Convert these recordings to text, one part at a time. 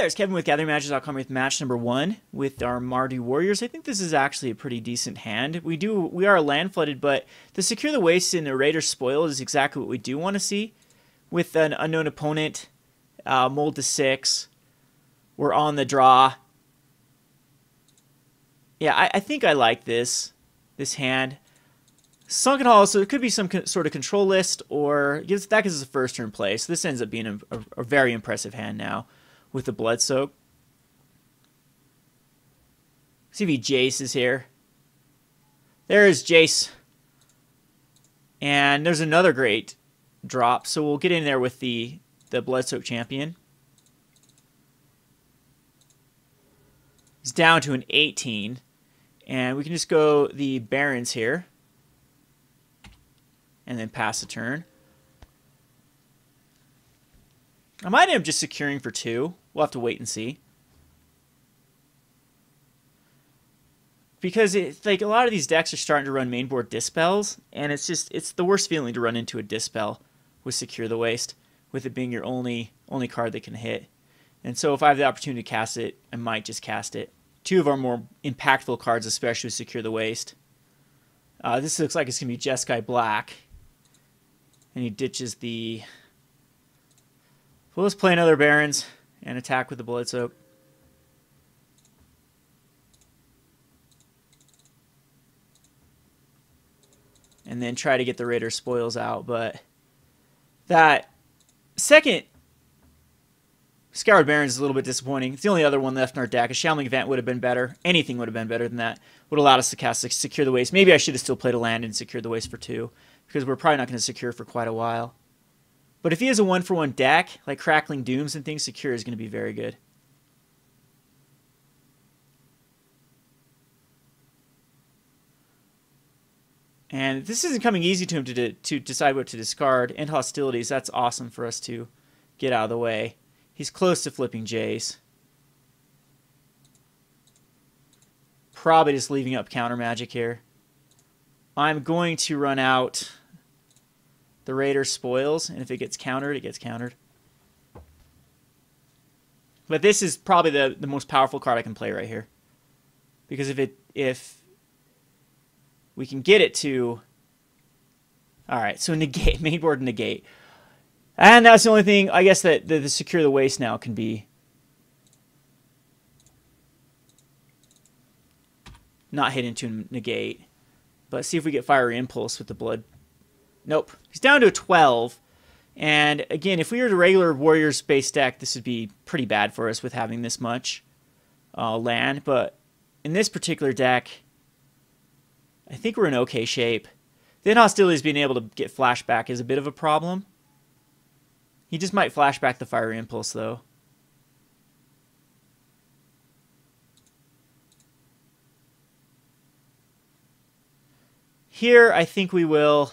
there, it's Kevin with GatheringMagic.com with match number 1 with our Mardu Warriors. I think this is actually a pretty decent hand. We are land flooded, but the Secure the Waste and Raider Spoil is exactly what we do want to see. With an unknown opponent, mold to 6, we're on the draw. Yeah, I think I like this hand. Sunken Hall, so it could be some sort of control list, or that gives us a first turn play. So this ends up being a very impressive hand now with the Bloodsoak. See if he Jaces here. There is Jace. And there's another great drop, so we'll get in there with the Bloodsoaked Champion. He's down to an 18. And we can just go the Barrens here. And then pass the turn. I might end up just securing for 2. We'll have to wait and see. Because it's like a lot of these decks are starting to run mainboard Dispels, and it's the worst feeling to run into a Dispel with Secure the Waste, with it being your only card that can hit. And so if I have the opportunity to cast it, I might just cast it. 2 of our more impactful cards, especially with Secure the Waste. This looks like it's going to be Jeskai Black. And he ditches the... Well, let's play another Barrens and attack with the Bloodsoak. And then try to get the Raider Spoils out. But that second Scoured Barrens is a little bit disappointing. It's the only other one left in our deck. A Shambling Vent would have been better. Anything would have been better than that. Would have allowed us to cast Secure the Waste. Maybe I should have still played a land and Secured the Waste for 2. Because we're probably not going to secure for quite a while. But if he has a 1-for-1 deck, like Crackling Dooms and things, secure is going to be very good. And this isn't coming easy to him to decide what to discard. End hostilities, that's awesome for us to get out of the way. He's close to flipping Jace. Probably just leaving up counter magic here. I'm going to run out the Raider Spoils, and if it gets countered, it gets countered. But this is probably the most powerful card I can play right here. Because if we can get it to... Alright, so negate, mainboard negate. And that's the only thing, I guess, that the Secure the Waste now can be not hit into negate. But see if we get Fiery Impulse with the blood. Nope. He's down to a 12. And again, if we were the regular Warriors-based deck, this would be pretty bad for us with having this much land. But in this particular deck, I think we're in okay shape. Then Hostilities being able to get flashback is a bit of a problem. He just might flashback the Fiery Impulse, though. Here, I think we will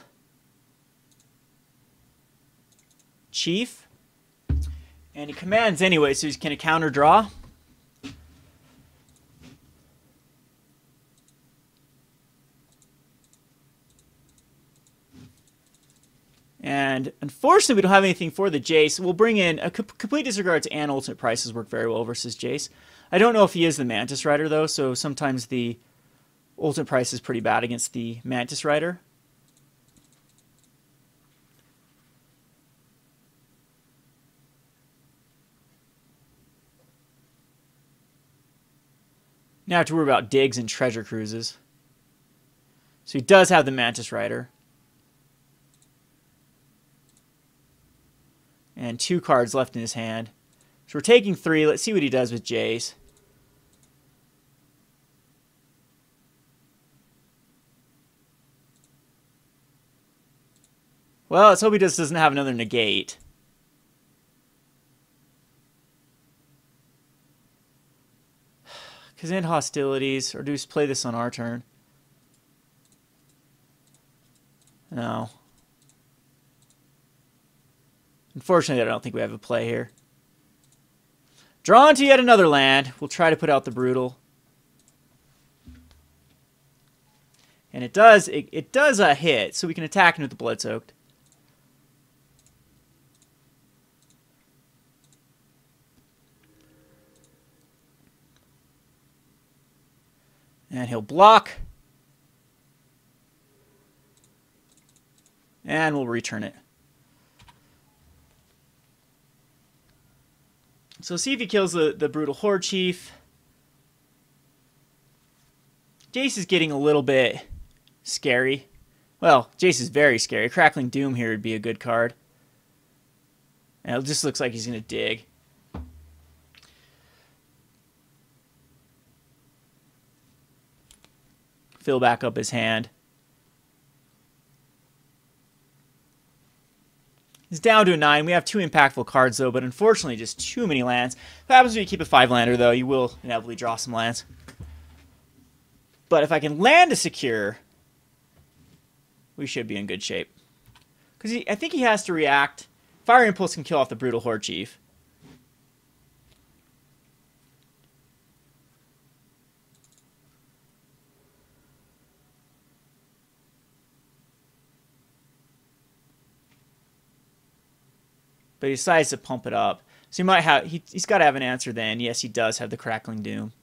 Chief. And he commands anyway, so he's going to counter draw. And unfortunately, we don't have anything for the Jace. We'll bring in a Complete Disregards and Ultimate Prices work very well versus Jace. I don't know if he is the Mantis Rider, though, so sometimes the Ultimate Price is pretty bad against the Mantis Rider. Now I have to worry about digs and treasure cruises. So he does have the Mantis Rider. And 2 cards left in his hand. So we're taking 3. Let's see what he does with Jace. Well, let's hope he just doesn't have another negate. Because in hostilities, or do we just play this on our turn? No. Unfortunately, I don't think we have a play here. Drawn to yet another land. We'll try to put out the Brutal. And it does hit, so we can attack him with the Bloodsoaked. And he'll block. And we'll return it. So see if he kills the Brutal Hordechief. Jace is getting a little bit scary. Well, Jace is very scary. Crackling Doom here would be a good card. And it just looks like he's going to dig. Fill back up his hand. He's down to a 9. We have 2 impactful cards, though, but unfortunately just too many lands. If happens when you keep a 5-lander, though, you will inevitably draw some lands. But if I can land a secure, we should be in good shape. Because I think he has to react. Fire Impulse can kill off the Brutal Hordechief. But he decides to pump it up. So he might have, he's got to have an answer then. Yes, he does have the Crackling Doom.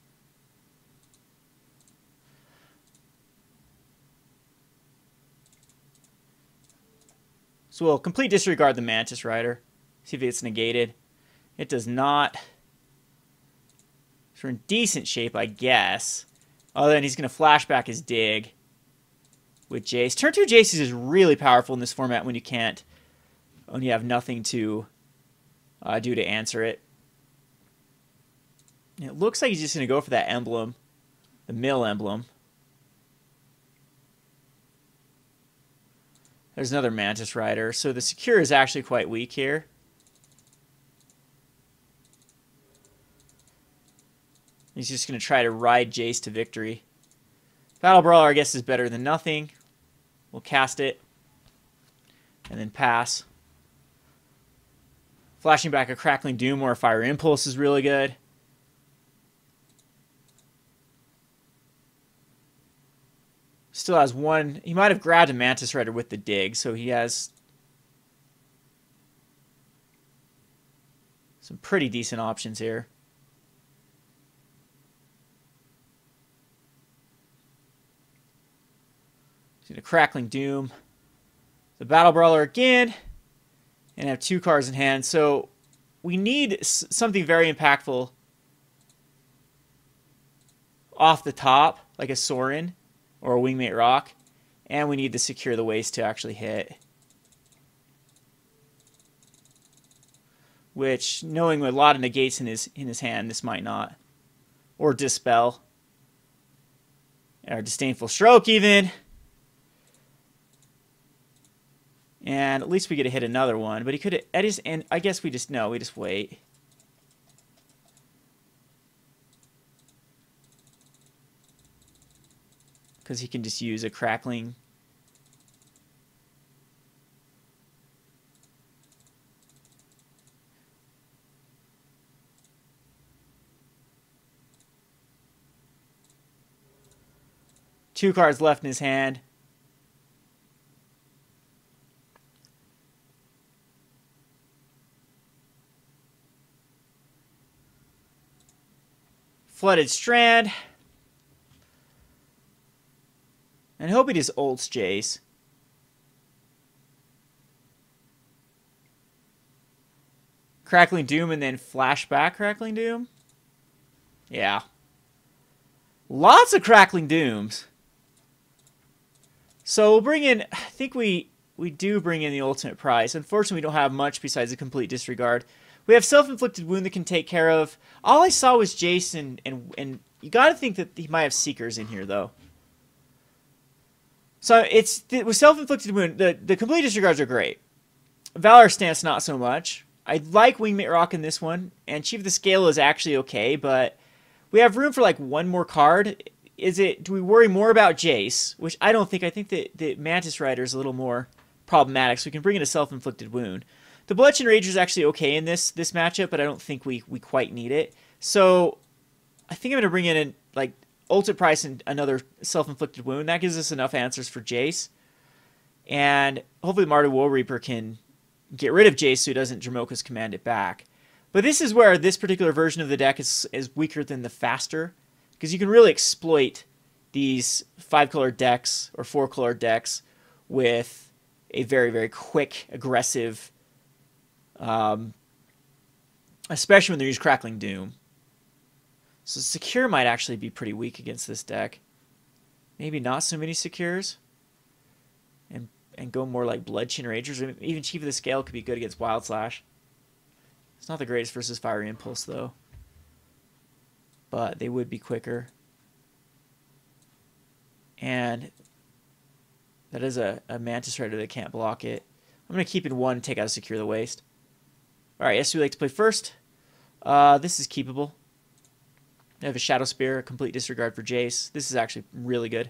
So we'll Complete Disregard the Mantis Rider. See if it gets negated. It does not. So we're in decent shape, I guess. Oh, then he's going to flashback his dig with Jace. Turn 2 Jace is really powerful in this format when you can't. When you have nothing to do to answer it. It looks like he's just going to go for that emblem. The mill emblem. There's another Mantis Rider. So the secure is actually quite weak here. He's just going to try to ride Jace to victory. Battle Brawler, I guess, is better than nothing. We'll cast it. And then pass. Flashing back a Crackling Doom or a Fire Impulse is really good. Still has one. He might have grabbed a Mantis Rider with the dig, so he has some pretty decent options here. He's going to Crackling Doom. The Battle Brawler again. And have 2 cards in hand. So we need something very impactful off the top, like a Sorin or a Wingmate Roc. And we need to secure the waste to actually hit. Which, knowing a lot of negates in his hand, this might not. Or Dispel. Or Disdainful Stroke even. And at least we get to hit another one. But he could at his end, I guess we just wait. Because he can just use a Crackling. Two cards left in his hand. Flooded Strand. And I hope he just ults Jace. Crackling Doom and then flashback Crackling Doom? Yeah. Lots of Crackling Dooms. So we'll bring in, I think we do bring in the ultimate prize. Unfortunately, we don't have much besides a Complete Disregard. We have Self-Inflicted Wound that can take care of. All I saw was Jason, and you got to think that he might have Seekers in here, though. So it's with Self-Inflicted Wound, the Complete Disregards are great. Valorous Stance, not so much. I like Wingmate Roc in this one, and Chief of the Scale is actually okay, but we have room for like one more card. Do we worry more about Jace, which I don't think. I think that the Mantis Rider is a little more problematic, so we can bring in a Self-Inflicted Wound. The Bludgeon Rager is actually okay in this matchup, but I don't think we quite need it. So I think I'm going to bring in like Ultimate Price and another Self-Inflicted Wound. That gives us enough answers for Jace. And hopefully Mardu Woe-Reaper can get rid of Jace so he doesn't Dromoka's command it back. But this is where this particular version of the deck is weaker than the faster, because you can really exploit these 5-color decks or 4-color decks with a very, very quick, aggressive, especially when they use Crackling Doom. So Secure might actually be pretty weak against this deck. Maybe not so many Secures. And go more like Bloodchin Ragers. Or even Chief of the Scale could be good against Wild Slash. It's not the greatest versus Fiery Impulse, though. But they would be quicker. And that is a Mantis Rider that can't block it. I'm going to keep in 1 and take out a Secure the Waste. Alright, yes, we like to play first. This is keepable. I have a Shadowspear, a Complete Disregard for Jace. This is actually really good.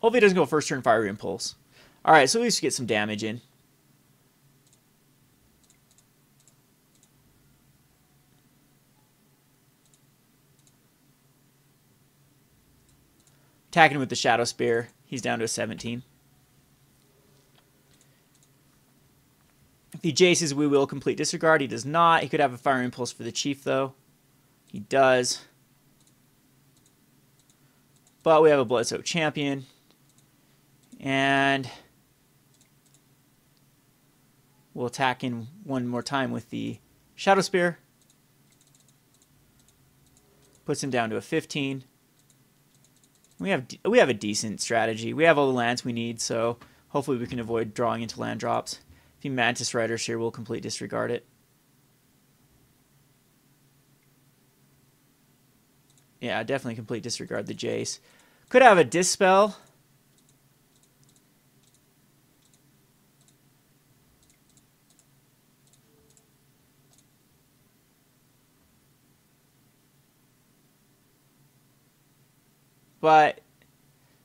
Hopefully it doesn't go first turn Fiery Impulse. Alright, so at least we get some damage in. Attacking with the Shadowspear. He's down to a 17. If he Jaces, we will Complete Disregard. He does not. He could have a Fire Impulse for the Chief, though. He does. But we have a Bloodsoaked Champion. And we'll attack in 1 more time with the Shadowspear. Puts him down to a 15. We have a decent strategy. We have all the lands we need, so hopefully we can avoid drawing into land drops. If he Mantis Riders here, we'll Complete Disregard it. Yeah, definitely Complete Disregard the Jace. Could have a Dispel. But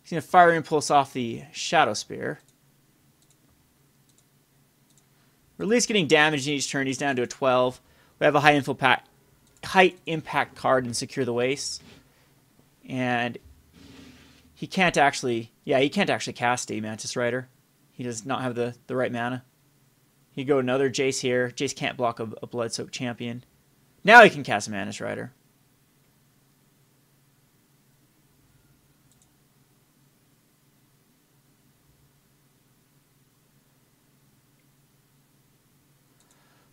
he's going to Fire Impulse off the Shadowspear. We're at least getting damage in each turn. He's down to a 12. We have a high impact card and Secure the Waste. And he can't actually... Yeah, he can't actually cast a Mantis Rider. He does not have the right mana. He go another Jace here. Jace can't block a Bloodsoaked Champion. Now he can cast a Mantis Rider.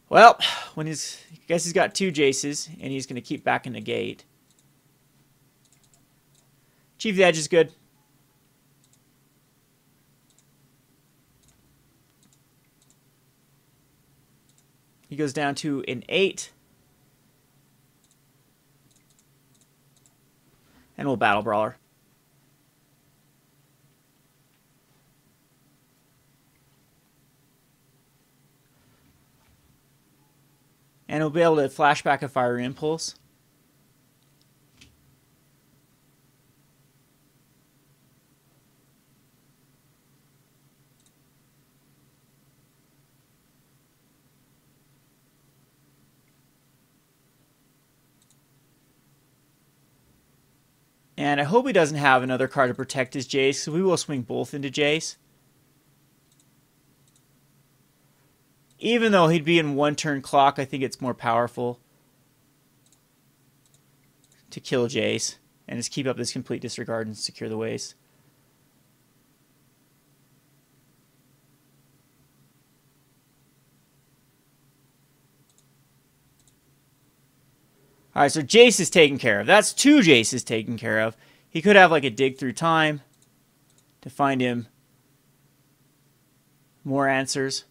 Well, I guess he's got 2 Jaces, and he's going to keep back in the gate. Chief of the Edge is good. He goes down to an 8. And we'll Battle Brawler. And we'll be able to flashback a Fiery Impulse. And I hope he doesn't have another card to protect his Jace, so we will swing both into Jace. Even though he'd be in 1 turn clock, I think it's more powerful to kill Jace and just keep up this Complete Disregard and Secure the Waste. Alright, so Jace is taken care of. That's 2 Jaces taken care of. He could have like a Dig Through Time to find him more answers.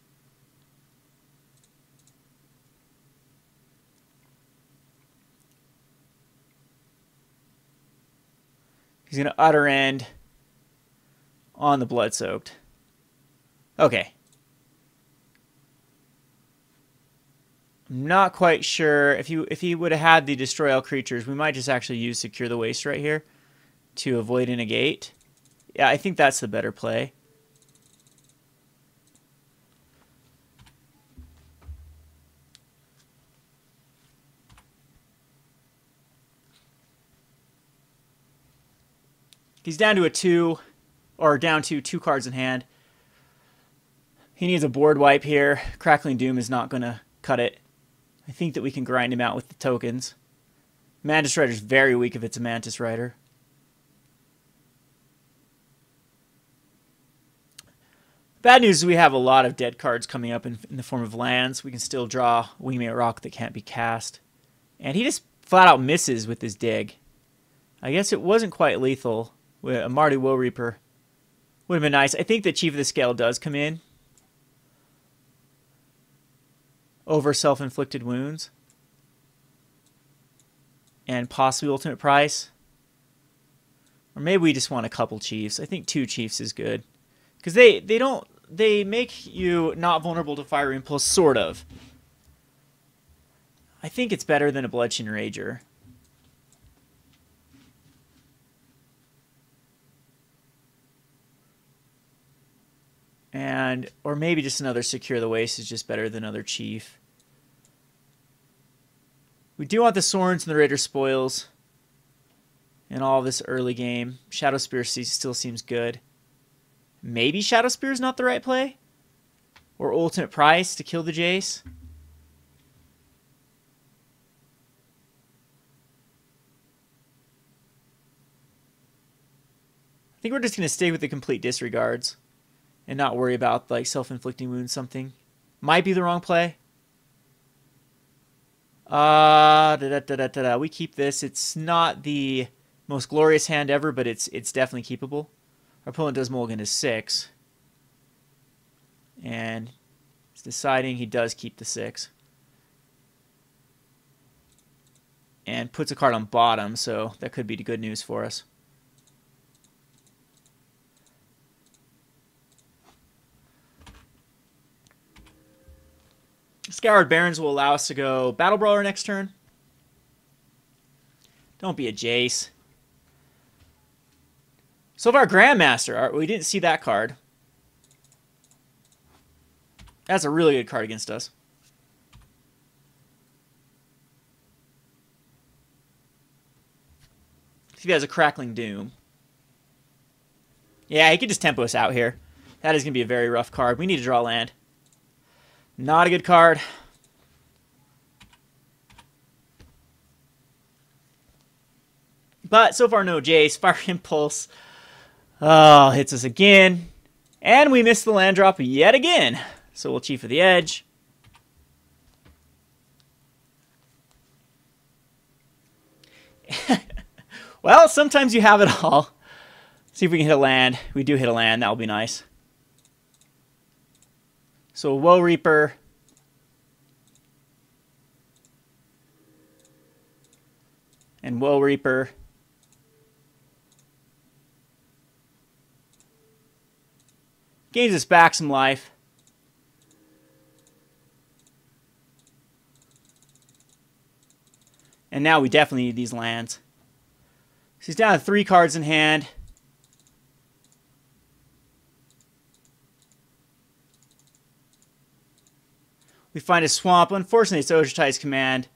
He's going to Utter End on the Bloodsoaked. Okay. I'm not quite sure. If he would have had the Destroy All Creatures, we might just actually use Secure the Waste right here to avoid a negate. Yeah, I think that's the better play. He's down to a 2, or down to 2 cards in hand. He needs a board wipe here. Crackling Doom is not going to cut it. I think that we can grind him out with the tokens. Mantis Rider is very weak if it's a Mantis Rider. Bad news is we have a lot of dead cards coming up in the form of lands. We can still draw Wingmate Roc that can't be cast. And he just flat out misses with his dig. I guess it wasn't quite lethal. A Mardu Woe-Reaper would have been nice. I think the Chief of the Scale does come in over Self-Inflicted Wounds. And possibly Ultimate Price. Or maybe we just want a couple Chiefs. I think 2 Chiefs is good. Because they make you not vulnerable to Fire Impulse, sort of. I think it's better than a Bloodshin Rager. Or maybe just another Secure the Waste is just better than another Chief. We do want the Sorins and the Raider Spoils in all of this early game. Shadowspear still seems good. Maybe Shadowspear is not the right play? Or Ultimate Price to kill the Jace? I think we're just going to stay with the Complete Disregards and not worry about like Self-Inflicting Wounds something. Might be the wrong play. We keep this. It's not the most glorious hand ever, but it's definitely keepable. Our opponent does mulligan to 6. And he's deciding he does keep the 6. And puts a card on bottom, so that could be good news for us. Scoured Barrens will allow us to go Battle Brawler next turn. Don't be a Jace. So far, Grandmaster. We didn't see that card. That's a really good card against us. If he has a Crackling Doom. Yeah, he could just tempo us out here. That is going to be a very rough card. We need to draw land. Not a good card. But so far, no Jace. Fire Impulse. Oh, hits us again. And we missed the land drop yet again. So we'll Chief of the Edge. Well, sometimes you have it all. See if we can hit a land. We do hit a land. That'll be nice. So Woe-Reaper. And Woe-Reaper. Gains us back some life. And now we definitely need these lands. So he's down to 3 cards in hand. We find a swamp. Unfortunately, it's Ojutai's Command.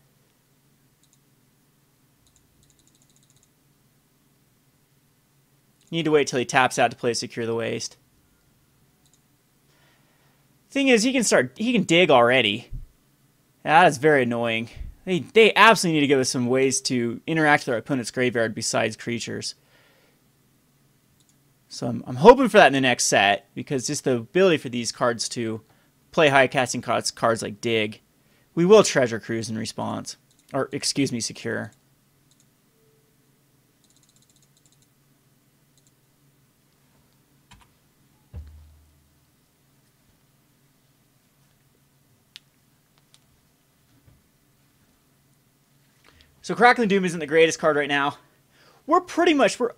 Need to wait till he taps out to play Secure the Waste. Thing is, he can dig already. That is very annoying. They absolutely need to give us some ways to interact with our opponent's graveyard besides creatures. So I'm hoping for that in the next set, because just the ability for these cards to play high casting cards like Dig. We will Treasure Cruise in response. Or, excuse me, Secure. So Crackling Doom isn't the greatest card right now. We're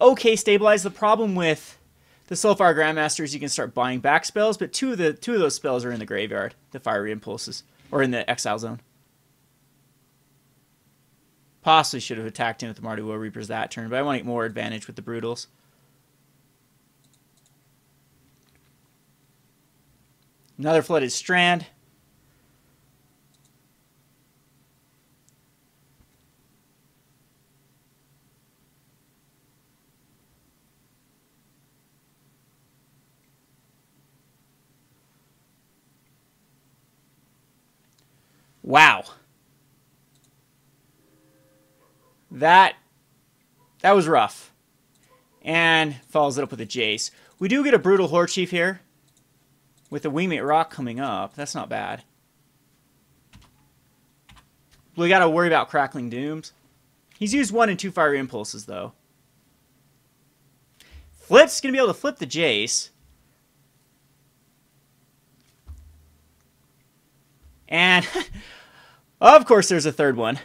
okay stabilized. The problem with the Soulfire Grandmasters, you can start buying back spells, but two of those spells are in the graveyard, the Fiery Impulses, or in the Exile Zone. Possibly should have attacked him with the Mardu Woe-Reapers that turn, but I want to get more advantage with the Brutals. Another Flooded Strand. Wow. That was rough. And follows it up with a Jace. We do get a Brutal Hordechief here. With the Wingmate Roc coming up. That's not bad. We got to worry about Crackling Dooms. He's used 1 and 2 Fiery Impulses, though. Flip's going to be able to flip the Jace. And, of course, there's a third one.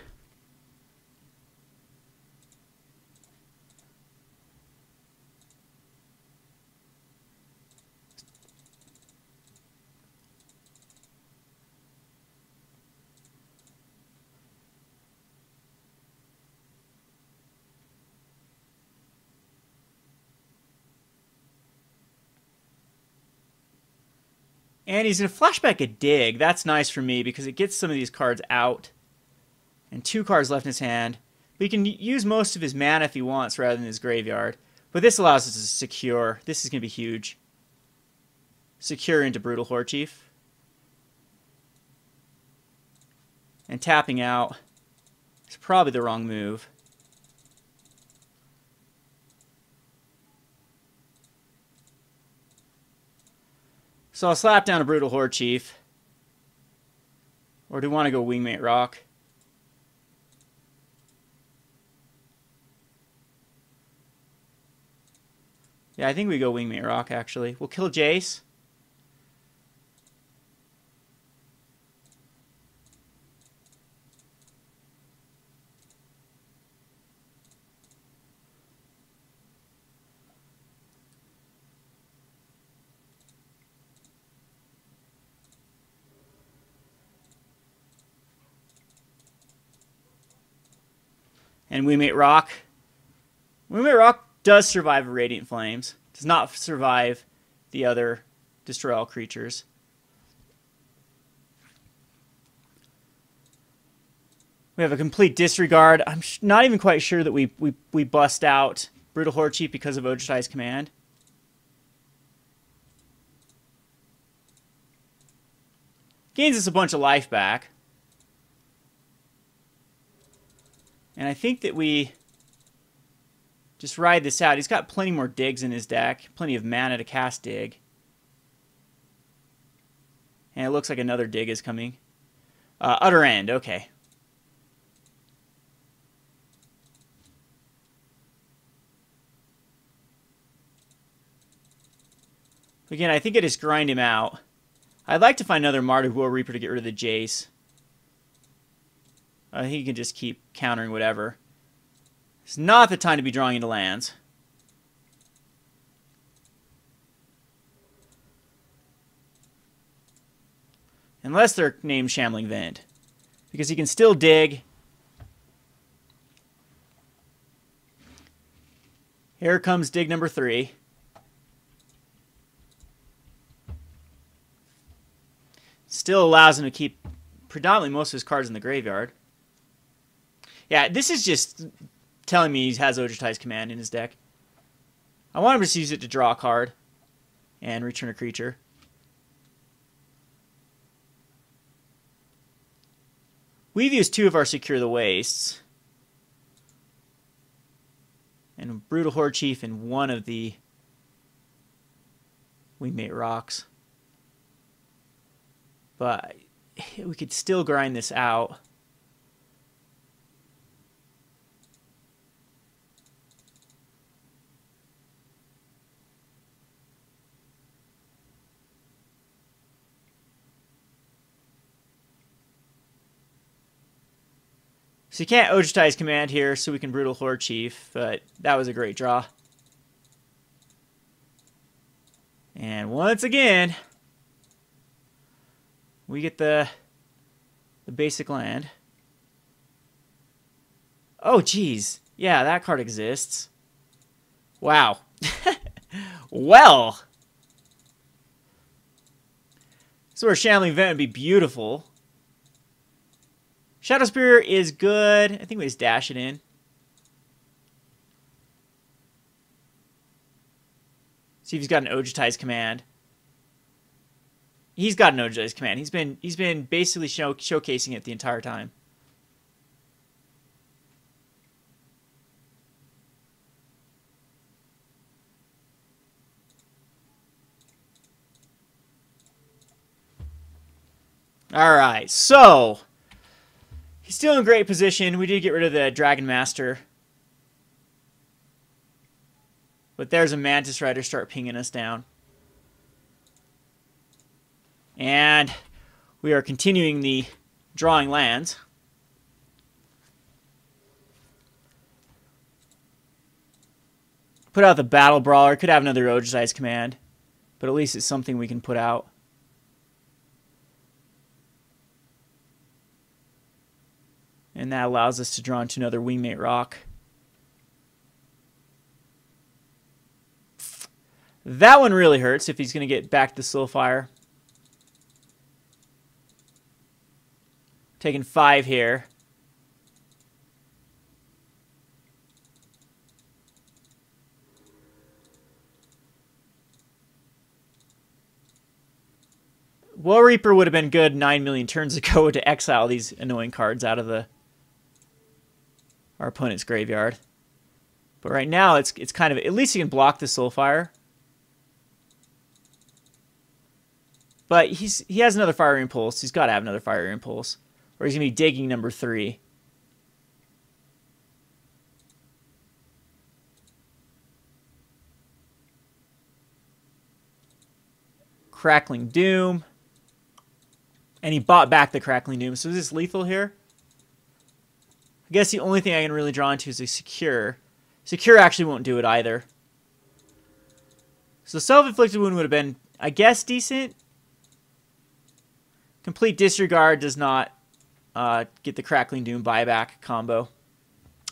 And he's going to flashback a Dig. That's nice for me because it gets some of these cards out. And 2 cards left in his hand. But he can use most of his mana if he wants rather than his graveyard. But this allows us to secure. This is going to be huge. Secure into Brutal Hordechief. And tapping out is probably the wrong move. So I'll slap down a Brutal Hordechief. Or do you want to go Wingmate Roc? Yeah, I think we go Wingmate Roc, actually. We'll kill Jace. And Wingmate Roc. Wingmate Roc does survive Radiant Flames. Does not survive the other Destroy All Creatures. We have a Complete Disregard. I'm not even quite sure that we bust out Brutal Hordechief because of Ojutai's Command. Gains us a bunch of life back. And I think that we just ride this out. He's got plenty more digs in his deck. Plenty of mana to cast Dig. And it looks like another Dig is coming. Utter End, okay. Again, I think I just grind him out. I'd like to find another Mardu Woe-Reaper to get rid of the Jace. He can just keep countering whatever. It's not the time to be drawing into lands. Unless they're named Shambling Vent. Because he can still dig. Here comes dig number 3. Still allows him to keep predominantly most of his cards in the graveyard. Yeah, this is just telling me he has Ojutai's Command in his deck. I want him to just use it to draw a card and return a creature. We've used 2 of our Secure the Wastes. And Brutal Hordechief and 1 of the Wingmate Rocs. But we could still grind this out. So you can't Ojutai's Command here, so we can Brutal Hordechief, but that was a great draw. And once again, we get the basic land. Oh, geez. Yeah, that card exists. Wow. Well. So our Shambling Vent would be beautiful. Shadowspear is good. I think we just dash it in. See if he's got an Ojutai's Command. He's got an energized command. He's been basically showcasing it the entire time. All right, so he's still in great position. We did get rid of the Dragon Master. But there's a Mantis Rider start pinging us down. And we are continuing the drawing lands. Put out the Battle Brawler. Could have another Ogize command. But at least it's something we can put out. And that allows us to draw into another Wingmate Roc. That one really hurts if he's going to get back to the Soulfire. Taking 5 here. Woe-Reaper would have been good 9 million turns ago to exile these annoying cards out of our opponent's graveyard. But right now, it's kind of... At least he can block the Soulfire. But he has another Fire Impulse. He's got to have another Fire Impulse. Or he's going to be digging number 3. Crackling Doom. And he bought back the Crackling Doom. So is this lethal here? I guess the only thing I can really draw into is a Secure. Secure actually won't do it either. So Self-Inflicted Wound would have been, I guess, decent. Complete Disregard does not get the Crackling Doom buyback combo.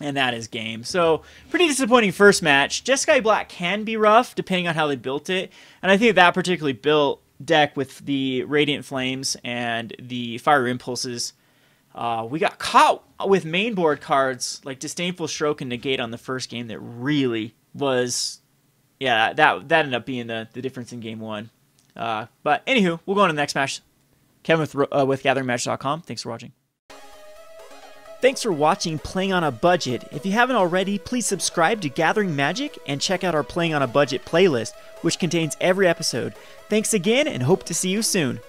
And that is game. So, pretty disappointing first match. Jeskai Black can be rough, depending on how they built it. And I think that particularly built deck with the Radiant Flames and the Fire Impulses. We got caught with mainboard cards like Disdainful Stroke and Negate on the first game that really was... Yeah, that ended up being the difference in game 1. But anywho, we'll go on to the next match. Kevin with GatheringMagic.com. Thanks for watching. Thanks for watching Playing on a Budget. If you haven't already, please subscribe to Gathering Magic and check out our Playing on a Budget playlist, which contains every episode. Thanks again and hope to see you soon.